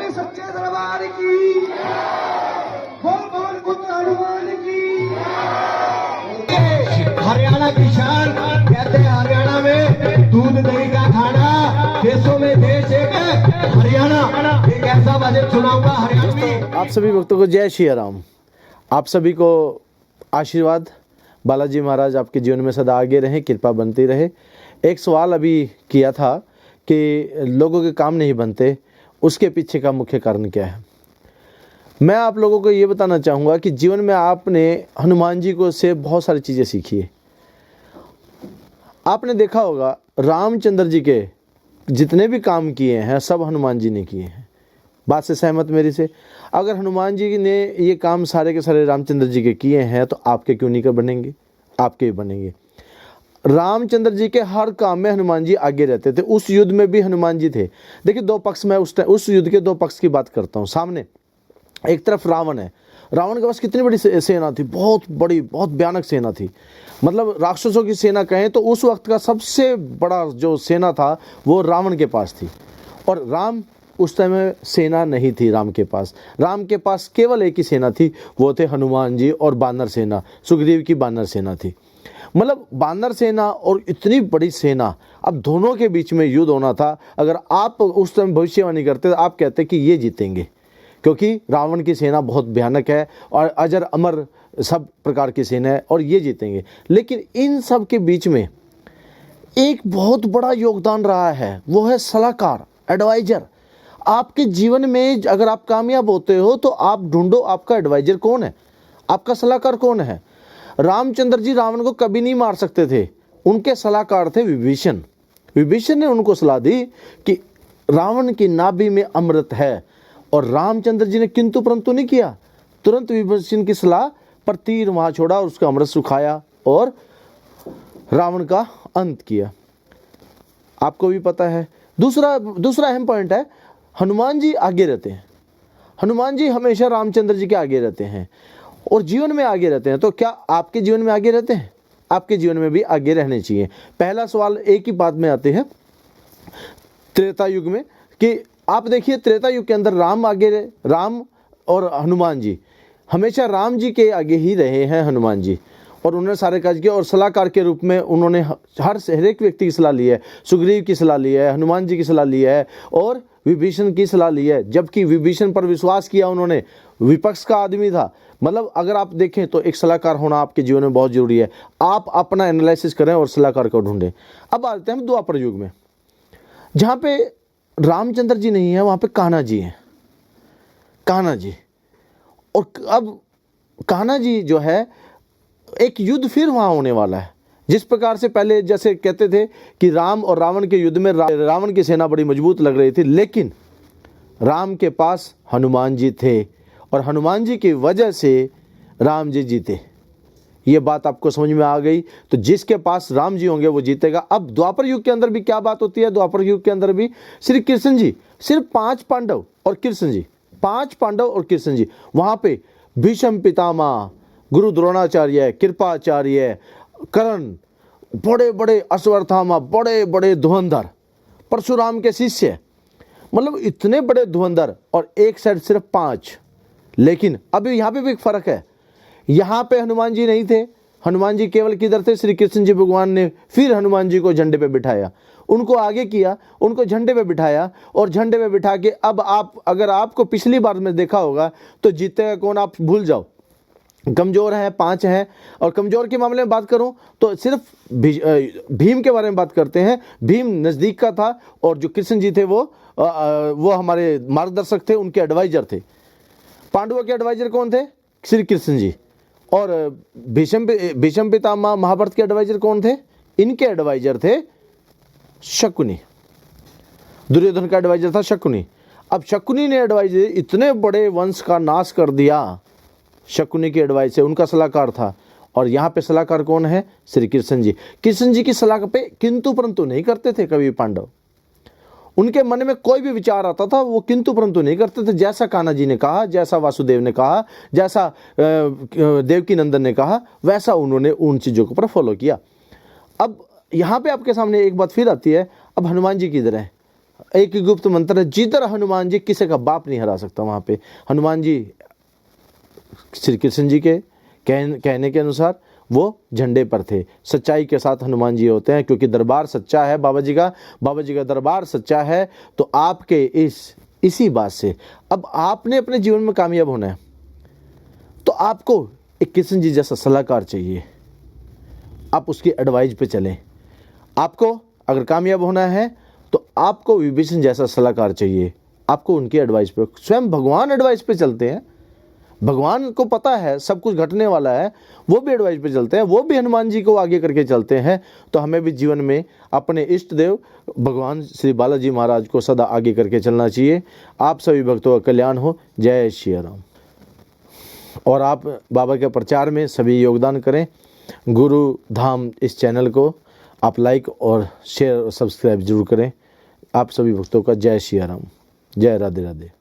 बोले सच्चे दरबार की, बोल बोल बुद्ध हनुमान की। हरियाणा की शान कहते हैं, हरियाणा में दूध दही का खाना, देशों में देश एक है हरियाणा। एक ऐसा बजट सुनाऊंगा हरियाणवी। आप सभी भक्तों को जय श्री राम। आप सभी को आशीर्वाद। बालाजी महाराज आपके जीवन में सदा आगे रहें, कृपा बनती रहे। एक सवाल अभी किया था कि लोगों के काम नहीं बनते, उसके पीछे का मुख्य कारण क्या है। मैं आप लोगों को ये बताना चाहूँगा कि जीवन में आपने हनुमान जी को से बहुत सारी चीज़ें सीखी है। आपने देखा होगा रामचंद्र जी के जितने भी काम किए हैं सब हनुमान जी ने किए हैं। बात से सहमत मेरी से? अगर हनुमान जी ने ये काम सारे के सारे रामचंद्र जी के किए हैं तो आपके क्यों नहीं कर बनेंगे? आपके भी बनेंगे। रामचंद्र जी के हर काम में हनुमान जी आगे रहते थे। उस युद्ध में भी हनुमान जी थे। देखिए दो पक्ष, मैं उस युद्ध के दो पक्ष की बात करता हूँ। सामने एक तरफ रावण है। रावण के पास कितनी बड़ी सेना थी, बहुत बड़ी, बहुत भयानक सेना थी। मतलब राक्षसों की सेना कहें तो उस वक्त का सबसे बड़ा जो सेना था वो रावण के पास थी। और राम उस समय सेना नहीं थी राम के पास। राम के पास केवल एक ही सेना थी, वो थे हनुमान जी और बानर सेना, सुग्रीव की बानर सेना थी। मतलब बानर सेना और इतनी बड़ी सेना, अब दोनों के बीच में युद्ध होना था। अगर आप उस समय भविष्यवाणी करते तो आप कहते कि ये जीतेंगे, क्योंकि रावण की सेना बहुत भयानक है और अजर अमर सब प्रकार की सेना है और ये जीतेंगे। लेकिन इन सब के बीच में एक बहुत बड़ा योगदान रहा है, वो है सलाहकार, एडवाइजर। आपके जीवन में अगर आप कामयाब होते हो तो आप ढूंढो आपका एडवाइजर कौन है, आपका सलाहकार कौन है। रामचंद्र जी रावण को कभी नहीं मार सकते थे, उनके सलाहकार थे विभीषण। विभीषण ने उनको सलाह दी कि रावण की नाभि में अमृत है, और रामचंद्र जी ने किंतु परंतु नहीं किया। तुरंत विभीषण की सलाह पर तीर वहां छोड़ा और उसका अमृत सुखाया और रावण का अंत किया। आपको भी पता है। दूसरा अहम पॉइंट है, हनुमान जी आगे रहते हैं। हनुमान जी हमेशा रामचंद्र जी के आगे रहते हैं और जीवन में आगे रहते हैं। तो क्या आपके जीवन में आगे रहते हैं? आपके जीवन में भी आगे रहने चाहिए। पहला सवाल एक ही बात में आते हैं त्रेता युग में कि आप देखिए त्रेता युग के अंदर राम आगे रहे, राम और हनुमान जी हमेशा राम जी के आगे ही रहे हैं हनुमान जी, और उन्होंने सारे कार्य किए। और सलाहकार के रूप में उन्होंने हर एक व्यक्ति की सलाह ली है। सुग्रीव की सलाह ली है, हनुमान जी की सलाह ली है और विभीषण की सलाह ली है। जबकि विभीषण पर विश्वास किया उन्होंने, विपक्ष का आदमी था। मतलब अगर आप देखें तो एक सलाहकार होना आपके जीवन में बहुत जरूरी है। आप अपना एनालिसिस करें और सलाहकार को ढूंढें। अब आते हैं द्वापर युग में, जहाँ पे रामचंद्र जी नहीं है, वहाँ पे कान्हा जी हैं। कान्हा जी, और अब कान्हा जी जो है, एक युद्ध फिर वहाँ होने वाला है। जिस प्रकार से पहले जैसे कहते थे कि राम और रावण के युद्ध में रावण की सेना बड़ी मजबूत लग रही थी, लेकिन राम के पास हनुमान जी थे और हनुमान जी की वजह से राम जी जीते। ये बात आपको समझ में आ गई? तो जिसके पास राम जी होंगे वो जीतेगा। अब द्वापर युग के अंदर भी क्या बात होती है? द्वापर युग के अंदर भी श्री कृष्ण जी, सिर्फ 5 पांडव और कृष्ण जी, 5 पांडव और कृष्ण जी। वहां पे भीष्म पितामह, गुरु द्रोणाचार्य, कृपाचार्य, कर्ण, बड़े बड़े अश्वत्थामा, बड़े बड़े धुरंधर, परशुराम के शिष्य, मतलब इतने बड़े धुरंधर, और एक साइड सिर्फ 5। लेकिन अभी यहाँ पे भी एक फर्क है। यहाँ पे हनुमान जी नहीं थे। हनुमान जी केवल किधर थे? श्री कृष्ण जी भगवान ने फिर हनुमान जी को झंडे पे बिठाया, उनको आगे किया, उनको झंडे पे बिठाया, और झंडे पे बिठा के अब आप, अगर आपको पिछली बार में देखा होगा तो जीतेगा कौन आप भूल जाओ। कमजोर हैं, 5 हैं। और कमजोर के मामले में बात करूं तो सिर्फ भीम के बारे में बात करते हैं। भीम नज़दीक का था और जो कृष्ण जी थे वो हमारे मार्गदर्शक थे, उनके एडवाइजर थे। पांडवों के एडवाइजर कौन थे? श्री कृष्ण जी। और भीष्म पितामह महाभारत के एडवाइजर कौन थे? इनके एडवाइजर थे शकुनी। दुर्योधन का एडवाइजर था शकुनी। अब शकुनी ने एडवाइजर, इतने बड़े वंश का नाश कर दिया शकुनी की एडवाइस से, उनका सलाहकार था। और यहाँ पे सलाहकार कौन है? श्री कृष्ण जी। कृष्ण जी की सलाह पे किंतु परंतु नहीं करते थे कभी पांडव। उनके मन में कोई भी विचार आता था वो किंतु परंतु नहीं करते थे। जैसा कान्हा जी ने कहा, जैसा वासुदेव ने कहा, जैसा देवकी नंदन ने कहा, वैसा उन्होंने उन चीज़ों के ऊपर फॉलो किया। अब यहाँ पे आपके सामने एक बात फिर आती है, अब हनुमान जी किधर है? एक ही गुप्त मंत्र है, जिधर हनुमान जी किसी का बाप नहीं हरा सकता, वहाँ पे हनुमान जी श्री कृष्ण जी के कहने के अनुसार वो झंडे पर थे। सच्चाई के साथ हनुमान जी होते हैं, क्योंकि दरबार सच्चा है बाबा जी का दरबार सच्चा है। तो आपके इसी बात से अब आपने अपने जीवन में कामयाब होना है, तो आपको एक कृष्ण जी जैसा सलाहकार चाहिए, आप उसकी एडवाइस पे चलें। आपको अगर कामयाब होना है तो आपको विभीषण जैसा सलाहकार चाहिए, आपको उनकी एडवाइस पे, स्वयं भगवान एडवाइस पे चलते हैं, भगवान को पता है सब कुछ घटने वाला है, वो भी एडवाइस पे चलते हैं, वो भी हनुमान जी को आगे करके चलते हैं। तो हमें भी जीवन में अपने इष्ट देव भगवान श्री बालाजी महाराज को सदा आगे करके चलना चाहिए। आप सभी भक्तों का कल्याण हो। जय श्री राम। और आप बाबा के प्रचार में सभी योगदान करें। गुरु धाम इस चैनल को आप लाइक और शेयर और सब्सक्राइब जरूर करें। आप सभी भक्तों का जय श्री राम। जय राधे राधे।